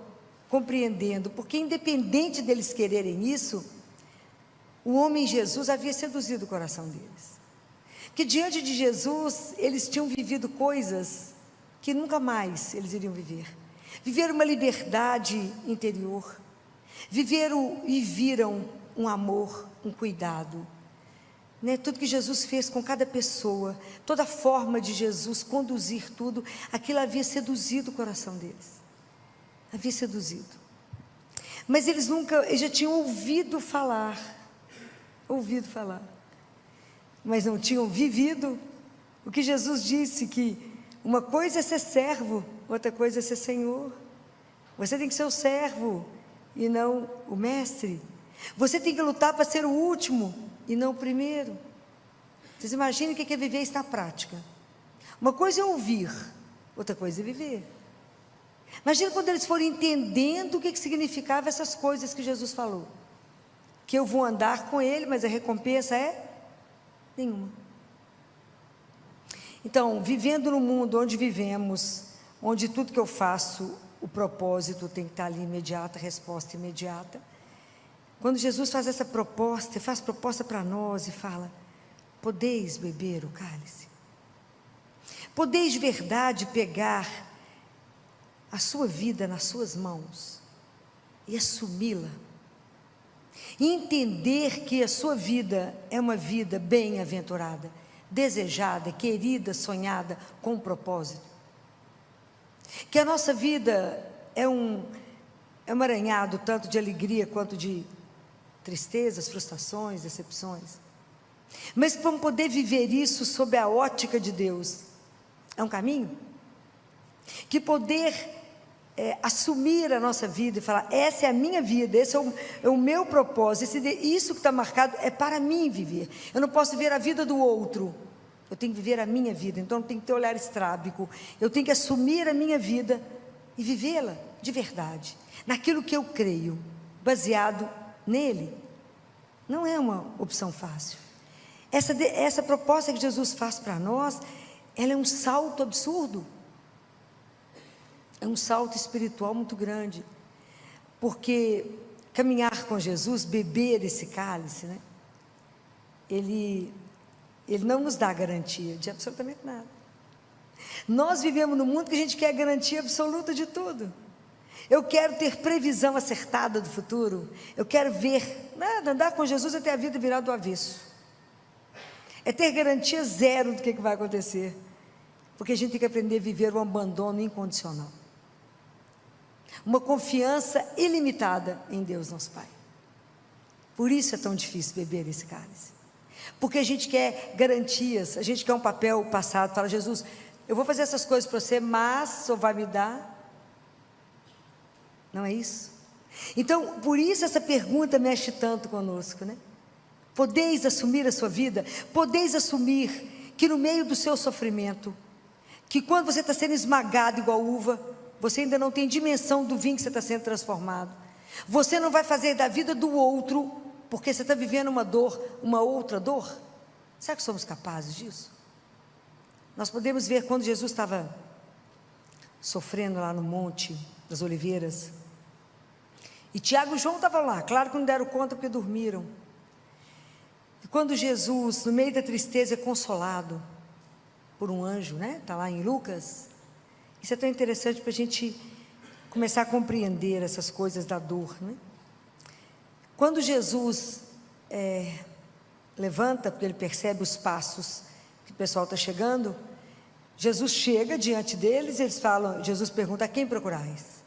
compreendendo, porque independente deles quererem isso, o homem Jesus havia seduzido o coração deles. Que diante de Jesus, eles tinham vivido coisas que nunca mais eles iriam viver. Viveram uma liberdade interior, viveram e viram um amor, um cuidado. Tudo que Jesus fez com cada pessoa, toda a forma de Jesus conduzir tudo, aquilo havia seduzido o coração deles. Havia seduzido. Mas eles já tinham ouvido falar, mas não tinham vivido o que Jesus disse, que uma coisa é ser servo, outra coisa é ser senhor. Você tem que ser o servo e não o mestre. Você tem que lutar para ser o último e não o primeiro. Vocês imaginem o que é viver isso na prática. Uma coisa é ouvir, outra coisa é viver. Imagina quando eles foram entendendo o que significava essas coisas que Jesus falou. Que eu vou andar com ele, mas a recompensa é nenhuma. Então, vivendo no mundo onde vivemos, onde tudo que eu faço, o propósito tem que estar ali imediata, resposta imediata. Quando Jesus faz essa proposta, faz proposta para nós e fala: podeis beber o cálice? Podeis de verdade pegar a sua vida nas suas mãos e assumi-la? E entender que a sua vida é uma vida bem-aventurada, desejada, querida, sonhada, com um propósito. Que a nossa vida é um emaranhado tanto de alegria quanto de tristezas, frustrações, decepções. Mas vamos poder viver isso sob a ótica de Deus. É um caminho? Que poder assumir a nossa vida e falar: essa é a minha vida, esse é o meu propósito, isso que está marcado é para mim viver. Eu não posso viver a vida do outro, eu tenho que viver a minha vida. Então não tem que ter olhar estrábico, eu tenho que assumir a minha vida e vivê-la de verdade, naquilo que eu creio, baseado nele. Não é uma opção fácil. Essa proposta que Jesus faz para nós, ela é um salto absurdo. É um salto espiritual muito grande, porque caminhar com Jesus, beber esse cálice, ele não nos dá garantia de absolutamente nada. Nós vivemos num mundo que a gente quer garantia absoluta de tudo. Eu quero ter previsão acertada do futuro, eu quero ver, andar com Jesus é ter a vida virada do avesso, é ter garantia zero do que vai acontecer, porque a gente tem que aprender a viver o abandono incondicional. Uma confiança ilimitada em Deus nosso Pai. Por isso é tão difícil beber esse cálice, porque a gente quer garantias, a gente quer um papel passado. Fala: Jesus, eu vou fazer essas coisas para você, mas só vai me dar. Não é isso? Então, por isso essa pergunta mexe tanto conosco, Podeis assumir a sua vida? Podeis assumir que no meio do seu sofrimento, que quando você está sendo esmagado igual uva, você ainda não tem dimensão do vinho que você está sendo transformado. Você não vai fazer da vida do outro, porque você está vivendo uma dor, uma outra dor. Será que somos capazes disso? Nós podemos ver quando Jesus estava sofrendo lá no Monte das Oliveiras, e Tiago e João estavam lá, claro que não deram conta porque dormiram. E quando Jesus, no meio da tristeza, é consolado por um anjo, está lá em Lucas. Isso é tão interessante para a gente começar a compreender essas coisas da dor, Quando Jesus levanta, porque ele percebe os passos que o pessoal está chegando, Jesus chega diante deles, eles falam, Jesus pergunta: a quem procurais?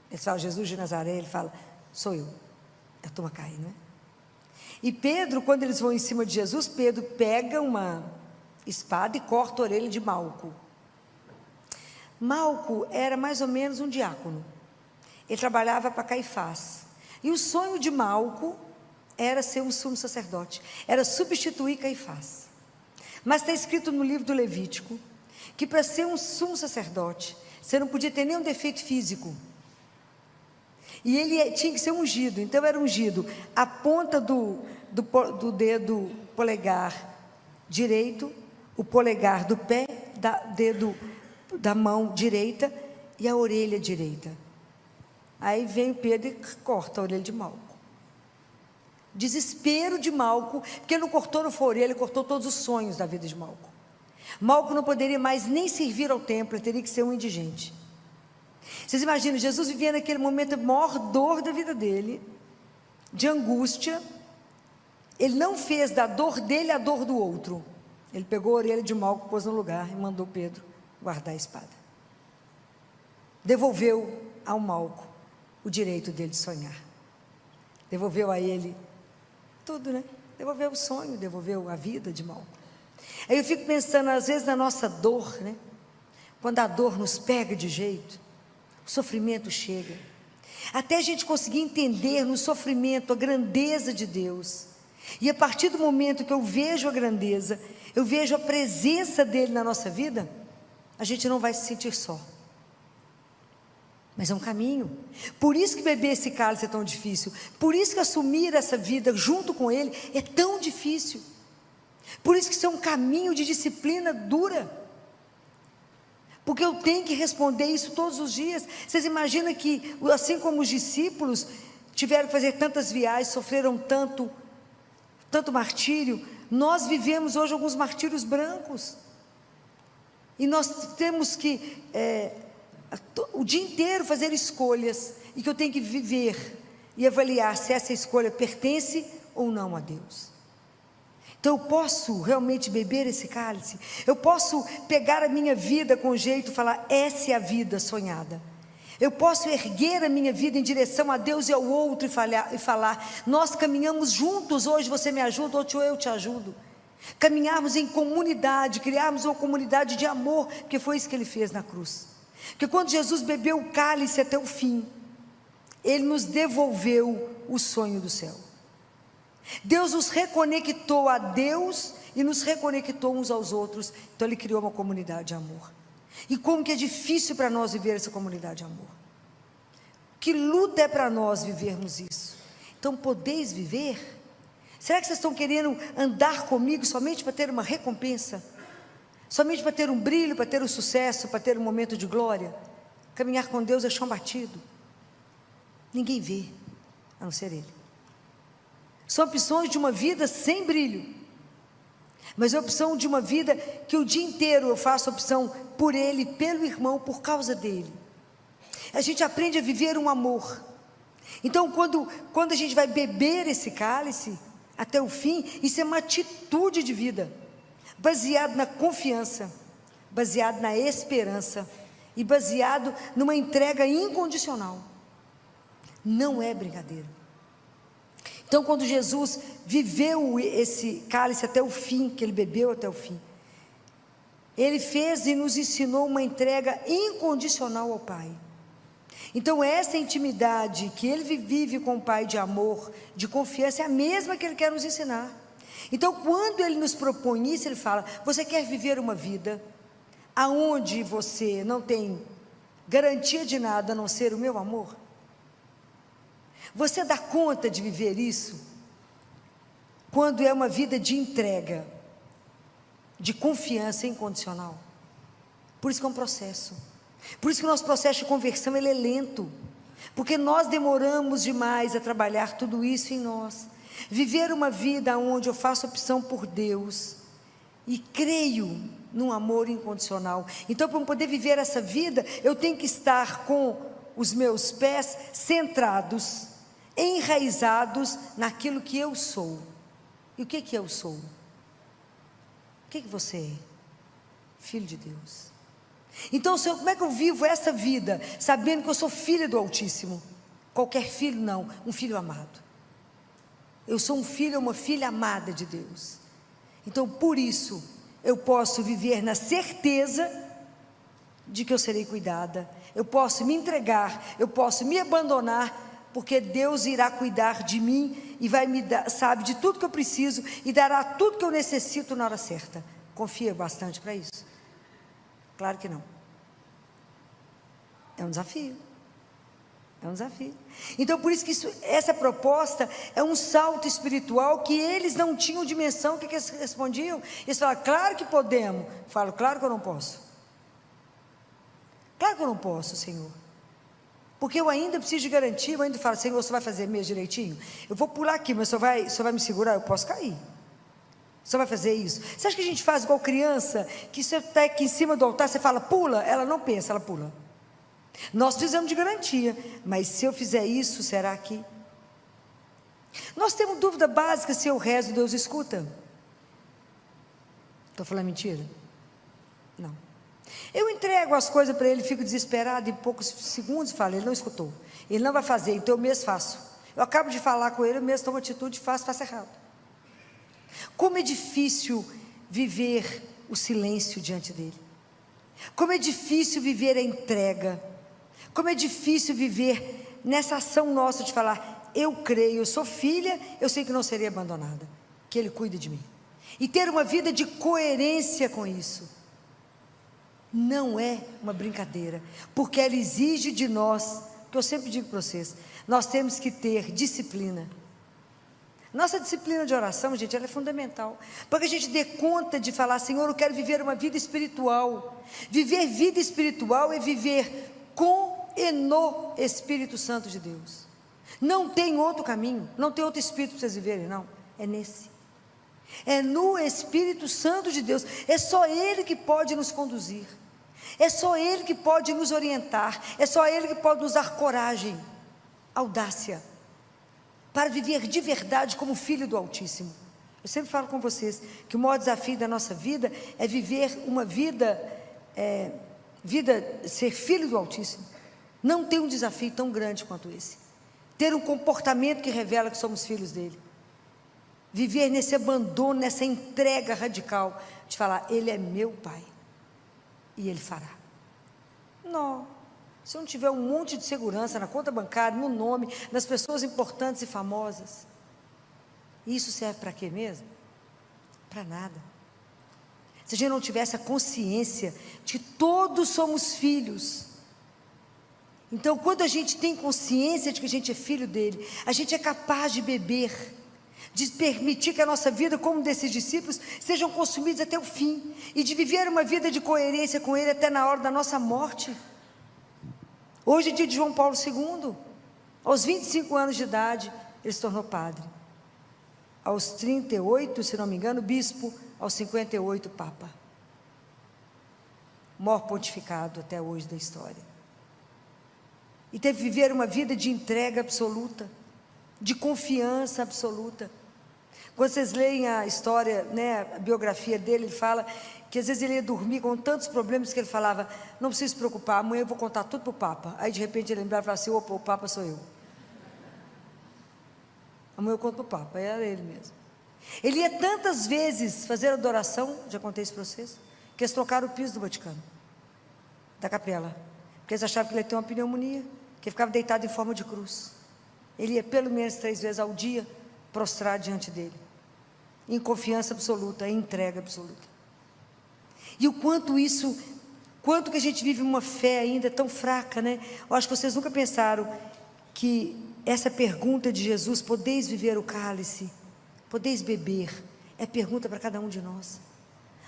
Eles falam: Jesus de Nazaré. Ele fala: sou eu. A turma cai, E Pedro, quando eles vão em cima de Jesus, Pedro pega uma espada e corta a orelha de Malco. Malco era mais ou menos um diácono, ele trabalhava para Caifás, e o sonho de Malco era ser um sumo sacerdote, era substituir Caifás. Mas está escrito no livro do Levítico, que para ser um sumo sacerdote, você não podia ter nenhum defeito físico. E ele tinha que ser ungido, então era ungido a ponta do dedo polegar direito, o polegar do pé, dedo da mão direita e a orelha direita. Aí vem Pedro e corta a orelha de Malco. Desespero de Malco, porque ele não cortou no orelha, ele cortou todos os sonhos da vida de Malco. Malco não poderia mais nem servir ao templo, ele teria que ser um indigente. Vocês imaginam, Jesus vivia naquele momento a maior dor da vida dele, de angústia. Ele não fez da dor dele a dor do outro. Ele pegou a orelha de Malco, pôs no lugar e mandou Pedro guardar a espada. Devolveu ao Malco o direito dele de sonhar. Devolveu a ele tudo, né? Devolveu o sonho, devolveu a vida de Malco. Aí eu fico pensando, às vezes, na nossa dor, né? Quando a dor nos pega de jeito, o sofrimento chega. Até a gente conseguir entender no sofrimento a grandeza de Deus. E a partir do momento que eu vejo a grandeza, eu vejo a presença dele na nossa vida, a gente não vai se sentir só. Mas é um caminho. Por isso que beber esse cálice é tão difícil. Por isso que assumir essa vida junto com ele é tão difícil. Por isso que isso é um caminho de disciplina dura. Porque eu tenho que responder isso todos os dias. Vocês imaginam que, assim como os discípulos tiveram que fazer tantas viagens, sofreram tanto martírio, nós vivemos hoje alguns martírios brancos. E nós temos que, o dia inteiro, fazer escolhas, e que eu tenho que viver e avaliar se essa escolha pertence ou não a Deus. Então eu posso realmente beber esse cálice, eu posso pegar a minha vida com jeito e falar, essa é a vida sonhada. Eu posso erguer a minha vida em direção a Deus e ao outro e falar, nós caminhamos juntos, hoje você me ajuda, hoje eu te ajudo. Caminharmos em comunidade, criarmos uma comunidade de amor, porque foi isso que ele fez na cruz. Porque quando Jesus bebeu o cálice até o fim, ele nos devolveu o sonho do céu. Deus nos reconectou a Deus e nos reconectou uns aos outros. Então ele criou uma comunidade de amor. E como que é difícil para nós viver essa comunidade de amor. Que luta é para nós vivermos isso. Então podeis viver? Será que vocês estão querendo andar comigo somente para ter uma recompensa? Somente para ter um brilho, para ter um sucesso, para ter um momento de glória? Caminhar com Deus é chão batido. Ninguém vê, a não ser Ele. São opções de uma vida sem brilho, mas é a opção de uma vida que o dia inteiro eu faço opção por ele, pelo irmão, por causa dele. A gente aprende a viver um amor. Então quando a gente vai beber esse cálice até o fim, isso é uma atitude de vida, baseado na confiança, baseado na esperança e baseado numa entrega incondicional. Não é brincadeira. Então quando Jesus viveu esse cálice até o fim, que ele bebeu até o fim, ele fez e nos ensinou uma entrega incondicional ao Pai. Então essa intimidade que ele vive com o Pai de amor, de confiança, é a mesma que ele quer nos ensinar. Então quando ele nos propõe isso, ele fala, você quer viver uma vida aonde você não tem garantia de nada a não ser o meu amor? Você dá conta de viver isso? Quando é uma vida de entrega, de confiança incondicional. Por isso que é um processo. Por isso que o nosso processo de conversão ele é lento. Porque nós demoramos demais a trabalhar tudo isso em nós. Viver uma vida onde eu faço opção por Deus e creio num amor incondicional. Então, para eu poder viver essa vida, eu tenho que estar com os meus pés centrados, enraizados naquilo que eu sou. E o que eu sou? O que você é? Filho de Deus. Então, Senhor, como é que eu vivo essa vida, sabendo que eu sou filha do Altíssimo? Qualquer filho não, um filho amado. Eu sou um filho, uma filha amada de Deus. Então, por isso, eu posso viver na certeza de que eu serei cuidada. Eu posso me entregar, eu posso me abandonar, porque Deus irá cuidar de mim e vai me dar, sabe, de tudo que eu preciso e dará tudo que eu necessito na hora certa. Confia bastante para isso? Claro que não. É um desafio. É um desafio. Então, por isso que essa proposta é um salto espiritual que eles não tinham dimensão. O que eles respondiam? Eles falaram, claro que podemos. Eu falo, claro que eu não posso. Claro que eu não posso, Senhor. Porque eu ainda preciso de garantia. Eu ainda falo, Senhor, você vai fazer mesmo direitinho? Eu vou pular aqui, mas o senhor vai me segurar? Eu posso cair. Você vai fazer isso? Você acha que a gente faz igual criança, que você está aqui em cima do altar, você fala, pula? Ela não pensa, ela pula. Nós precisamos de garantia, mas se eu fizer isso, será que? Nós temos dúvida básica se eu rezo, Deus escuta. Estou falando mentira? Não. Eu entrego as coisas para ele, fico desesperado, em poucos segundos falo, ele não escutou. Ele não vai fazer, então eu mesmo faço. Eu acabo de falar com ele, eu mesmo tomo atitude, faço errado. Como é difícil viver o silêncio diante dele. Como é difícil viver a entrega. Como é difícil viver nessa ação nossa de falar, eu creio, eu sou filha, eu sei que não serei abandonada, que Ele cuida de mim. E ter uma vida de coerência com isso. Não é uma brincadeira, porque ela exige de nós, que eu sempre digo para vocês, nós temos que ter disciplina. Nossa disciplina de oração, gente, ela é fundamental, para que a gente dê conta de falar, Senhor, eu quero viver uma vida espiritual. Viver vida espiritual é viver com e no Espírito Santo de Deus. Não tem outro caminho, não tem outro Espírito para vocês viverem, não, é nesse. É no Espírito Santo de Deus, é só Ele que pode nos conduzir, é só Ele que pode nos orientar, é só Ele que pode nos dar coragem, audácia, para viver de verdade como filho do Altíssimo. Eu sempre falo com vocês, que o maior desafio da nossa vida, é viver uma vida, ser filho do Altíssimo. Não tem um desafio tão grande quanto esse, ter um comportamento que revela que somos filhos dele, viver nesse abandono, nessa entrega radical, de falar, Ele é meu Pai, e Ele fará. Não, se eu não tiver um monte de segurança na conta bancária, no nome, nas pessoas importantes e famosas, isso serve para quê mesmo? Para nada. Se a gente não tivesse a consciência de que todos somos filhos, então quando a gente tem consciência de que a gente é filho dele, a gente é capaz de beber, de permitir que a nossa vida, como desses discípulos, sejam consumidos até o fim, e de viver uma vida de coerência com ele até na hora da nossa morte. Hoje é dia de João Paulo II, aos 25 anos de idade, ele se tornou padre, aos 38, se não me engano, bispo, aos 58, papa, o maior pontificado até hoje da história, e teve que viver uma vida de entrega absoluta, de confiança absoluta. Quando vocês leem a história, né, a biografia dele, ele fala que às vezes ele ia dormir com tantos problemas que ele falava, não precisa se preocupar, amanhã eu vou contar tudo para o Papa. Aí de repente ele lembrava e falava assim, opa, o Papa sou eu. Amanhã eu conto para o Papa, era ele mesmo. Ele ia tantas vezes fazer adoração, já contei isso para vocês, que eles trocaram o piso do Vaticano, da capela, porque eles achavam que ele ia ter uma pneumonia, que ele ficava deitado em forma de cruz. Ele ia pelo menos 3 vezes ao dia prostrar diante dele, em confiança absoluta, em entrega absoluta. E o quanto que a gente vive uma fé ainda tão fraca, né? Eu acho que vocês nunca pensaram que essa pergunta de Jesus, podeis viver o cálice, podeis beber, é pergunta para cada um de nós.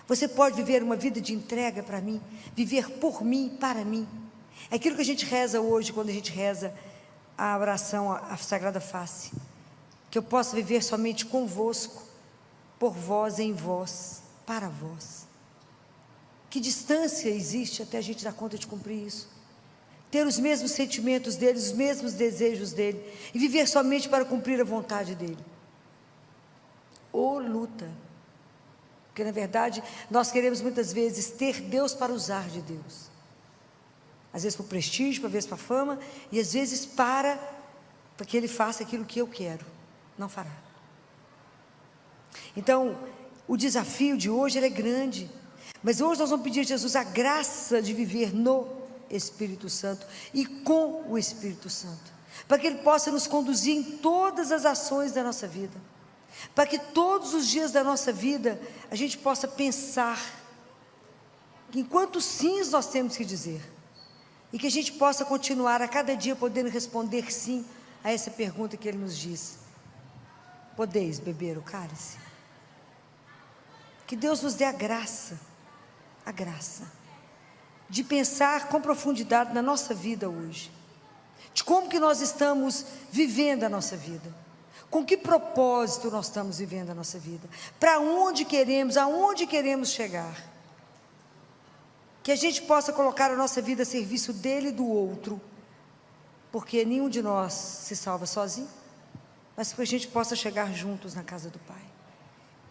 Você pode viver uma vida de entrega para mim, viver por mim, para mim. É aquilo que a gente reza hoje, quando a gente reza a oração, a Sagrada Face, que eu possa viver somente convosco, por vós, em vós, para vós. Que distância existe até a gente dar conta de cumprir isso? Ter os mesmos sentimentos dele, os mesmos desejos dele, e viver somente para cumprir a vontade dele. Ô luta! Porque na verdade, nós queremos muitas vezes ter Deus para usar de Deus. Às vezes para o prestígio, às vezes para a fama, e às vezes para que Ele faça aquilo que eu quero. Não fará. Então, o desafio de hoje, ele é grande, mas hoje nós vamos pedir a Jesus a graça de viver no Espírito Santo e com o Espírito Santo, para que Ele possa nos conduzir em todas as ações da nossa vida. para que todos os dias da nossa vida a gente possa pensar em quantos sims nós temos que dizer, e que a gente possa continuar a cada dia podendo responder sim a essa pergunta que Ele nos diz: podeis beber o cálice? Que Deus nos dê a graça de pensar com profundidade na nossa vida hoje, de como que nós estamos vivendo a nossa vida, com que propósito nós estamos vivendo a nossa vida, para onde queremos, aonde queremos chegar, que a gente possa colocar a nossa vida a serviço dele e do outro, porque nenhum de nós se salva sozinho, mas que a gente possa chegar juntos na casa do Pai,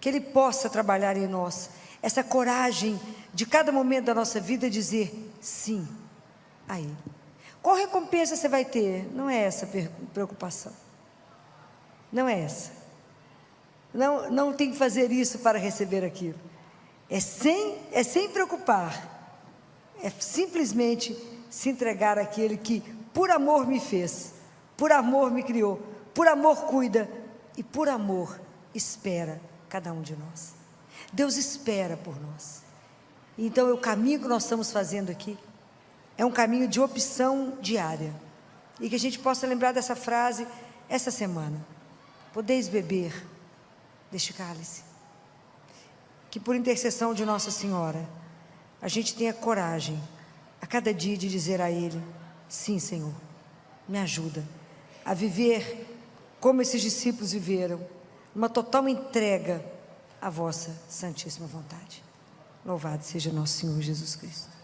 que Ele possa trabalhar em nós essa coragem de cada momento da nossa vida dizer sim a Ele. Qual recompensa você vai ter? Não é essa preocupação, não é essa, não tem que fazer isso para receber aquilo, é sem preocupar, é simplesmente se entregar àquele que por amor me fez, por amor me criou, por amor cuida e por amor espera cada um de nós. Deus espera por nós. Então o caminho que nós estamos fazendo aqui é um caminho de opção diária, e que a gente possa lembrar dessa frase essa semana: podeis beber deste cálice, que por intercessão de Nossa Senhora a gente tenha coragem a cada dia de dizer a Ele: sim, Senhor, me ajuda a viver como esses discípulos viveram, uma total entrega à vossa santíssima vontade. Louvado seja nosso Senhor Jesus Cristo.